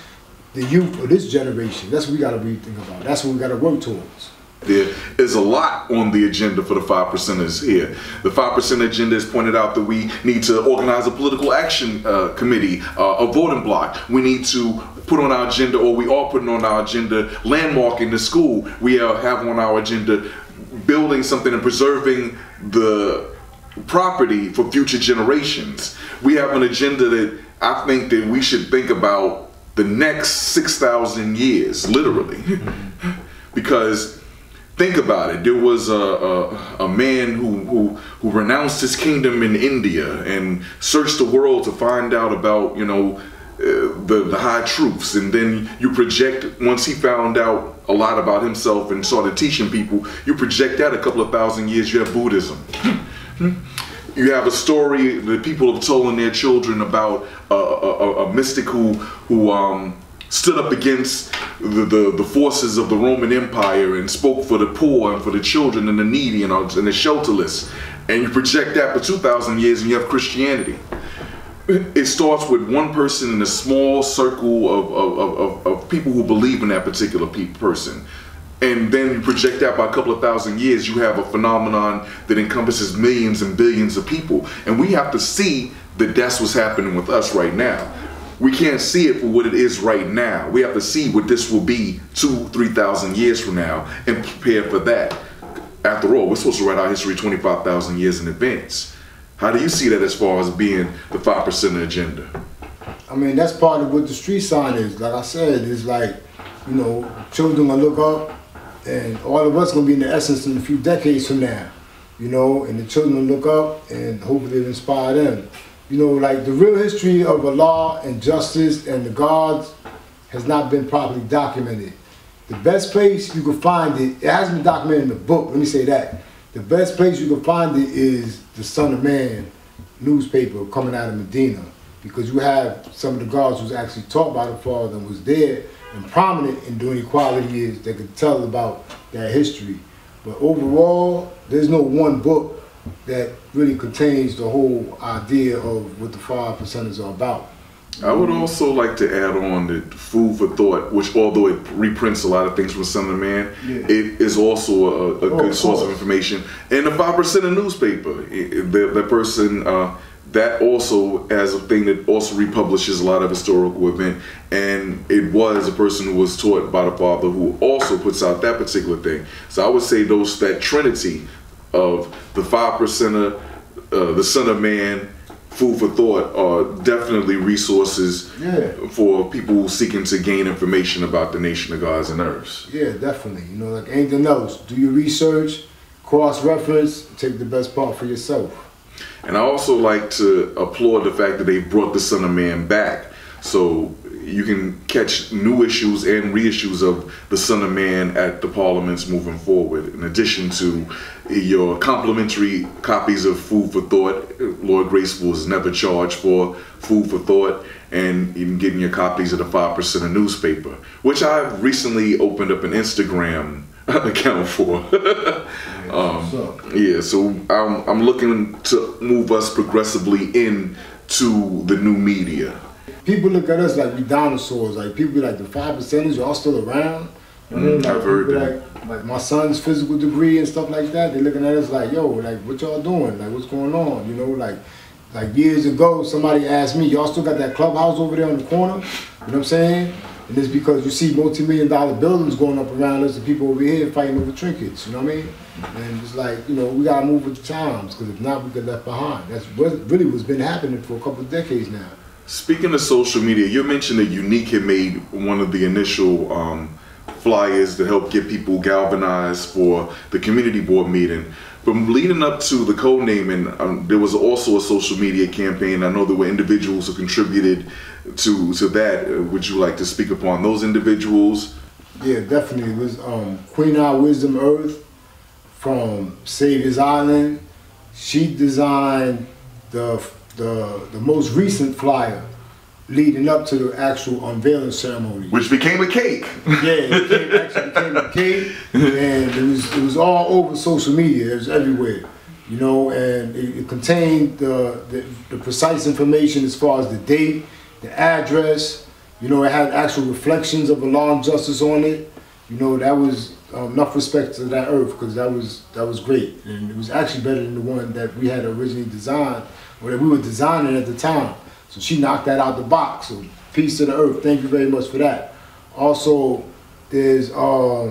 the youth of this generation? That's what we got to really think about. That's what we got to work towards. There is a lot on the agenda for the 5%ers here. The 5% agenda has pointed out that we need to organize a political action committee, a voting block. We need to put on our agenda, or we are putting on our agenda, landmarking the school. We have on our agenda building something and preserving the property for future generations. We have an agenda that I think that we should think about the next 6,000 years, literally. Because think about it. There was a man who renounced his kingdom in India and searched the world to find out about, you know, the high truths, and then you project, once he found out a lot about himself and started teaching people, you project that a couple of thousand years, you have Buddhism. You have a story that people have told their children about a mystic who stood up against the forces of the Roman Empire and spoke for the poor and for the children and the needy and the shelterless. And you project that for 2,000 years and you have Christianity. It starts with one person in a small circle of people who believe in that particular person. And then you project that by a couple of thousand years, you have a phenomenon that encompasses millions and billions of people. And we have to see that that's what's happening with us right now. We can't see it for what it is right now. We have to see what this will be 2,000 to 3,000 years from now and prepare for that. After all, we're supposed to write our history 25,000 years in advance. How do you see that as far as being the 5% agenda? I mean, that's part of what the street sign is. Like I said, it's like, you know, children gonna look up, and all of us gonna be in the essence in a few decades from now, you know, and the children look up and hopefully it'll inspire them. You know, like the real history of Allah and justice and the gods has not been properly documented. The best place you can find it, it hasn't been documented in the book, let me say that. The best place you can find it is the Son of Man newspaper coming out of Medina, because you have some of the gods who's actually taught by the Father and was there and prominent in doing equality years that could tell about that history. But overall, there's no one book that really contains the whole idea of what the 5%ers are about. I would also like to add on that food for thought, which although it reprints a lot of things from Son of Man, it is also a good source of information. And the 5% newspaper, the person, that also has a thing that also republishes a lot of historical event, and it was a person who was taught by the Father who also puts out that particular thing. So I would say that trinity of the 5%er, the Son of Man, food for thought are definitely resources for people seeking to gain information about the nation of gods and earths. Yeah, definitely. You know, like anything else, do your research, cross-reference, take the best part for yourself. And I also like to applaud the fact that they brought the Son of Man back, so you can catch new issues and reissues of the Son of Man at the parliaments moving forward, in addition to your complimentary copies of Food for Thought. Lord Graceful is never charged for Food for Thought, and even getting your copies of the 5% newspaper, which I've recently opened up an Instagram account for. Yeah, so I'm looking to move us progressively into the new media. People look at us like we dinosaurs. Like people be like, the 5%ers, y'all still around? You know, like, I've heard that. Like my son's physical degree and stuff like that. They're looking at us like, yo, like what y'all doing? Like what's going on? You know, like years ago, somebody asked me, y'all still got that clubhouse over there on the corner? You know what I'm saying? And it's because you see multi-million-dollar buildings going up around us and people over here fighting over trinkets, you know what I mean? And it's like, you know, we gotta move with the times, because if not, we get left behind. That's really what's been happening for a couple of decades now. Speaking of social media, you mentioned that Unique had made one of the initial flyers to help get people galvanized for the community board meeting. From leading up to the code naming, there was also a social media campaign. I know there were individuals who contributed to that. Would you like to speak upon those individuals? Yeah, definitely. It was Queen Our Wisdom Earth from Savior's Island. She designed the most recent flyer leading up to the actual unveiling ceremony, which became a cake. Yeah, it actually became a cake, and it was all over social media. It was everywhere, you know, and it contained the precise information as far as the date, the address. You know, it had actual reflections of alarm justice on it. You know, that was enough respect to that earth, because that was great, and it was actually better than the one that we had originally designed, or that we were designing at the time. So she knocked that out the box. So peace to the earth. Thank you very much for that. Also, there's Lord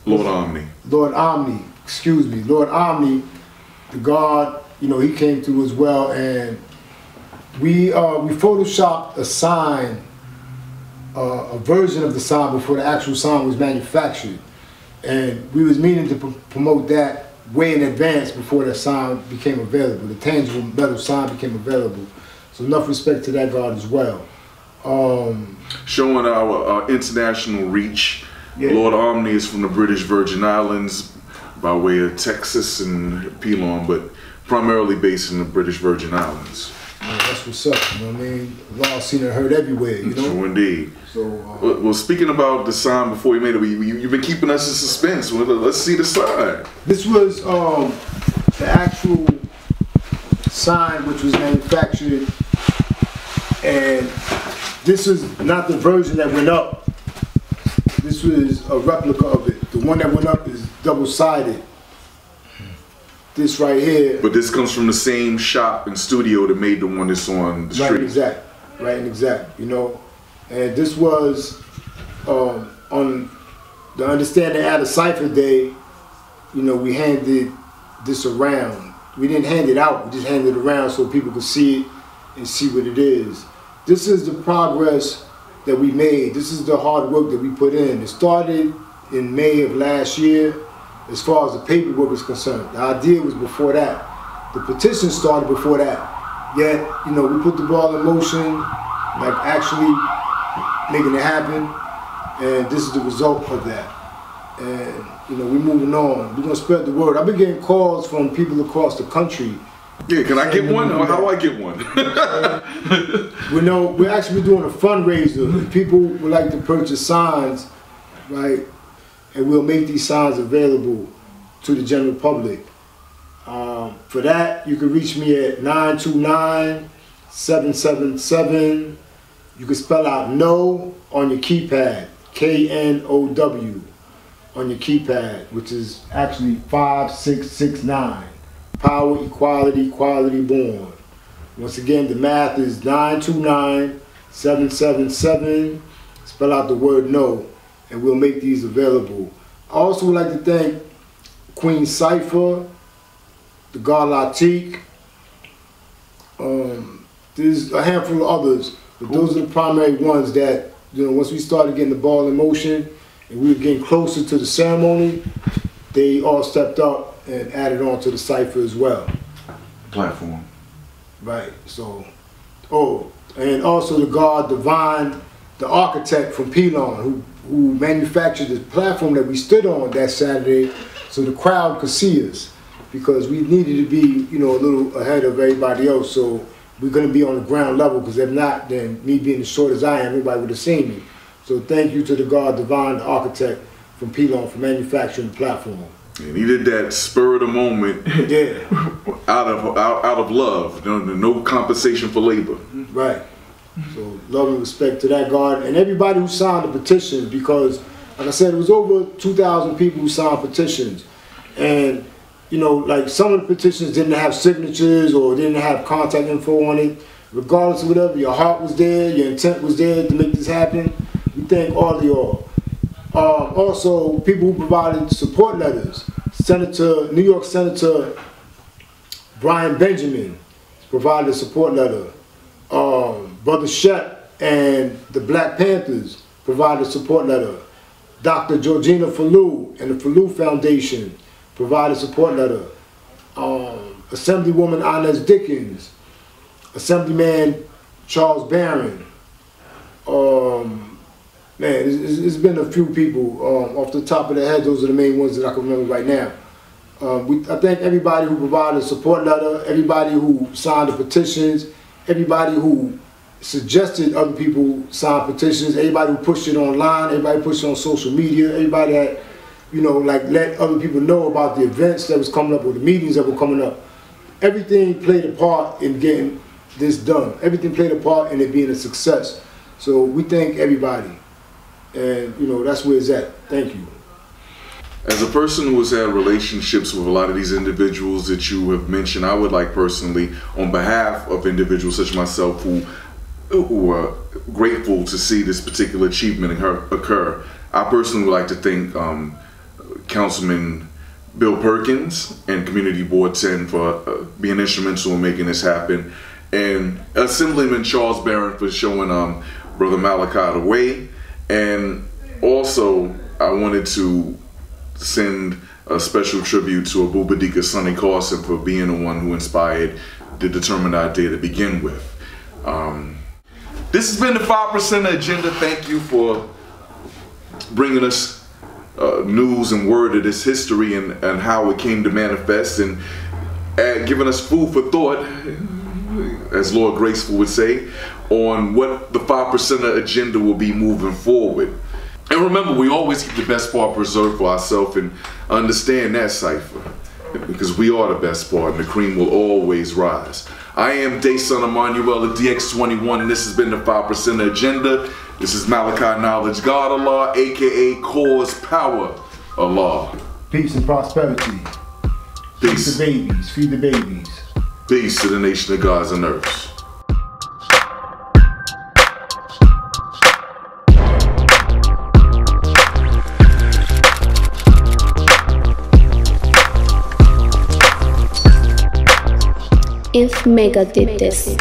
Omni. Lord Omni, excuse me. Lord Omni, the God, you know, he came through as well, and we photoshopped a sign a version of the sign before the actual sign was manufactured. And we was meaning to promote that way in advance before that sign became available. The tangible metal sign became available. So enough respect to that God as well. Showing our international reach. Yeah. Lord Omni is from the British Virgin Islands by way of Texas and Pelon, but primarily based in the British Virgin Islands. Yeah, that's what's up, you know what I mean? Law seen and heard everywhere, you know? True indeed. So, well, speaking about the sign before you made it, you've been keeping us in suspense. Let's see the sign. This was the actual sign which was manufactured, and this is not the version that went up. This was a replica of it. The one that went up is double-sided. This right here. But this comes from the same shop and studio that made the one that's on the street. Right and exact, you know. And this was on the Understanding at a Cipher Day, you know, we handed this around. We didn't hand it out, we just handed it around so people could see it and see what it is. This is the progress that we made. This is the hard work that we put in. It started in May of last year as far as the paperwork is concerned. The idea was before that. The petition started before that. Yet, you know, we put the ball in motion, like actually making it happen, and this is the result of that. And, you know, we're moving on. We're gonna spread the word. I've been getting calls from people across the country. Yeah, can I get one? How do I get one? We're actually doing a fundraiser. If people would like to purchase signs, right, and we'll make these signs available to the general public. For that, you can reach me at 929-777. You can spell out "no" on your keypad, K-N-O-W on your keypad, which is actually 5669. Power, equality, quality born. Once again, the math is 929-777. Spell out the word "no," and we'll make these available. I also would like to thank Queen Cypher, the God Latik. There's a handful of others, but those are the primary ones that, you know, once we started getting the ball in motion and we were getting closer to the ceremony, they all stepped up and added on to the cipher as well. Platform. Right, so, and also the God Divine, the architect from Pelon, who manufactured the platform that we stood on that Saturday so the crowd could see us, because we needed to be, you know, a little ahead of everybody else, so we're going to be on the ground level, because if not, then me being as short as I am, everybody would have seen me. So thank you to the God Divine, the architect from Pelon, for manufacturing the platform. And he did that spur of the moment, yeah, out of love, no compensation for labor. Right. So love and respect to that God and everybody who signed the petitions, because, like I said, it was over 2,000 people who signed petitions, and you know, like some of the petitions didn't have signatures or didn't have contact info on it. Regardless of whatever, your heart was there, your intent was there to make this happen. We thank all of y'all. Also, people who provided support letters. New York Senator Brian Benjamin provided a support letter. Brother Shep and the Black Panthers provided a support letter. Dr. Georgina Falou and the Falou Foundation provided a support letter. Assemblywoman Inez Dickens, Assemblyman Charles Barron. Man, it's been a few people. Off the top of the head, those are the main ones that I can remember right now. I thank everybody who provided a support letter, everybody who signed the petitions, everybody who suggested other people sign petitions, everybody who pushed it online, everybody who pushed it on social media, everybody that, you know, like let other people know about the events that was coming up or the meetings that were coming up. Everything played a part in getting this done. Everything played a part in it being a success. So we thank everybody. And, you know, that's where it's at. Thank you. As a person who has had relationships with a lot of these individuals that you have mentioned, I would like personally, on behalf of individuals such as myself who are grateful to see this particular achievement occur, I personally would like to thank Councilman Bill Perkins and Community Board 10 for being instrumental in making this happen, and Assemblyman Charles Barron for showing Brother Malachi the way. And also, I wanted to send a special tribute to Abubadika Sonny Carson for being the one who inspired the Determined Idea to begin with. This has been the 5% Agenda. Thank you for bringing us news and word of this history and how it came to manifest, and giving us food for thought, as Lord Graceful would say, on what the 5% Agenda will be moving forward. And remember, we always keep the best part preserved for ourselves, and understand that, Cypher, because we are the best part, and the cream will always rise. I am Dasun Immanuel of DX21, and this has been the 5% Agenda. This is Malachi Knowledge God Allah, aka Cause Power Allah. Peace and prosperity. Peace. Feed the babies. Feed the babies. Peace to the nation of gods and earths. If Mecca did this.